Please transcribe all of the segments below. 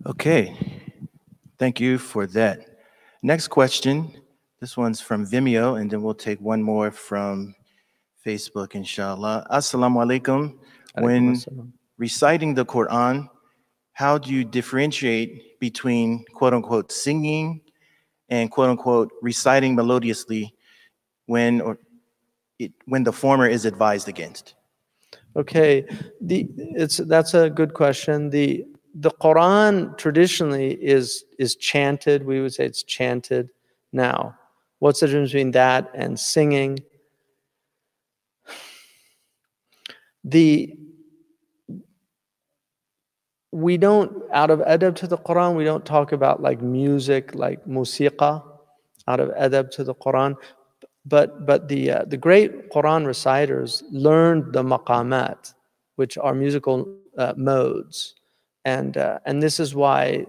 Okay, thank you for that. Next question. This one's from Vimeo, and then we'll take one more from Facebook, inshallah. Assalamu alaikum. Alaikum When assalam. reciting the Quran, how do you differentiate between quote unquote singing and quote unquote reciting melodiously when when the former is advised against? Okay, that's a good question. The Quran traditionally is chanted. We would say it's chanted. Now, what's the difference between that and singing? We don't, out of adab to the Quran, we don't talk about like music, like musiqa, out of adab to the Quran. But the great Quran reciters learned the maqamat, which are musical modes, and this is why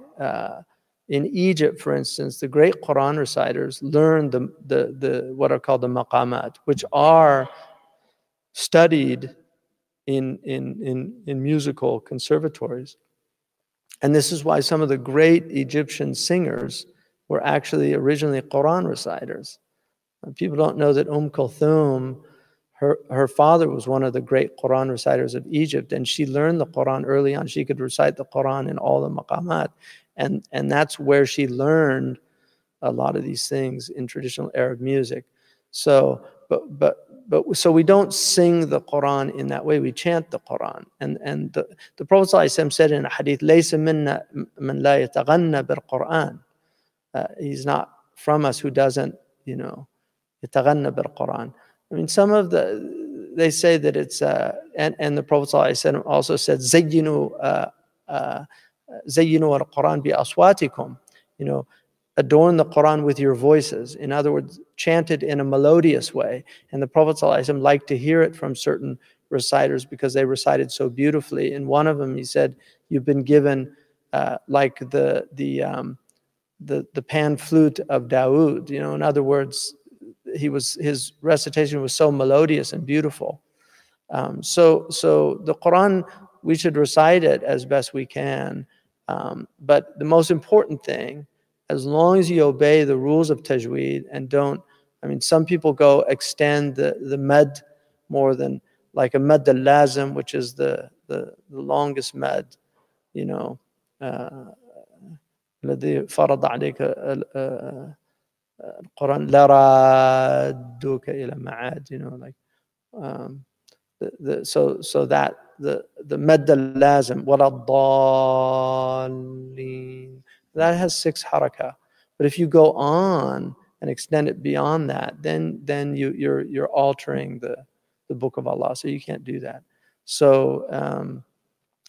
in Egypt, for instance, the great Quran reciters learned the what are called the maqamat, which are studied in musical conservatories. And this is why some of the great Egyptian singers were actually originally Quran reciters. People don't know that Kulthum, her father was one of the great Quran reciters of Egypt, and she learned the Quran early on. She could recite the Quran in all the maqamat, and that's where she learned a lot of these things in traditional Arab music. So, so we don't sing the Quran in that way. We chant the Quran, and the Prophet ﷺ said in a hadith, "Laysa minna man la yataghanna bil Quran." He's not from us who doesn't, yataghanna bil Quran. I mean, some of they say that it's and the Prophet ﷺ also said, "Zayyinu al-Quran bi aswatikum." Adorn the Quran with your voices. In other words, chant it in a melodious way. And the Prophet ﷺ liked to hear it from certain reciters because they recited so beautifully. And one of them, he said, "You've been given like the pan flute of Dawood." In other words, his recitation was so melodious and beautiful. So the Quran, we should recite it as best we can. But the most important thing, as long as you obey the rules of tajweed and don't, some people go extend the mad more than like a mad al-lazim, which is the longest mad, الذي فرض عليك القرآن لرادك إلى معاد, so that the mad al-lazim ولا الضالين, that has 6 harakah. But if you go on and extend it beyond that, then you're altering the book of Allah. So you can't do that. So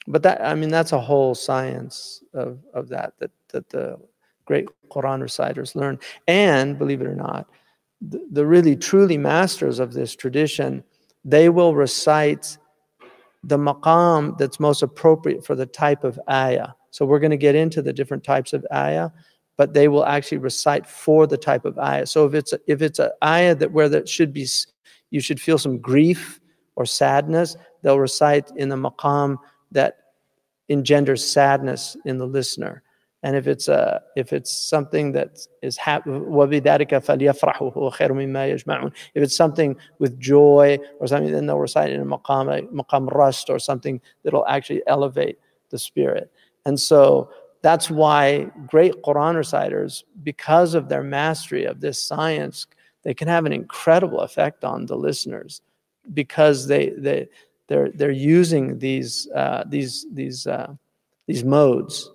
but that's a whole science of that the great Quran reciters learn. And believe it or not, the really truly masters of this tradition, they will recite the maqam that's most appropriate for the type of ayah. So we're going to get into the different types of ayah, but they will actually recite for the type of ayah. So if it's an ayah you should feel some grief or sadness, they'll recite in the maqam that engenders sadness in the listener. And if it's something that is وَبِذَلِكَ فَلْيَفْرَحُوا هُوَ خَيْرٌ مِمَّا يَجْمَعُونَ, if it's something with joy or something, then they'll recite it in maqam rust, or something that'll actually elevate the spirit. And so that's why great Quran reciters, because of their mastery of this science, they can have an incredible effect on the listeners, because they're using these modes.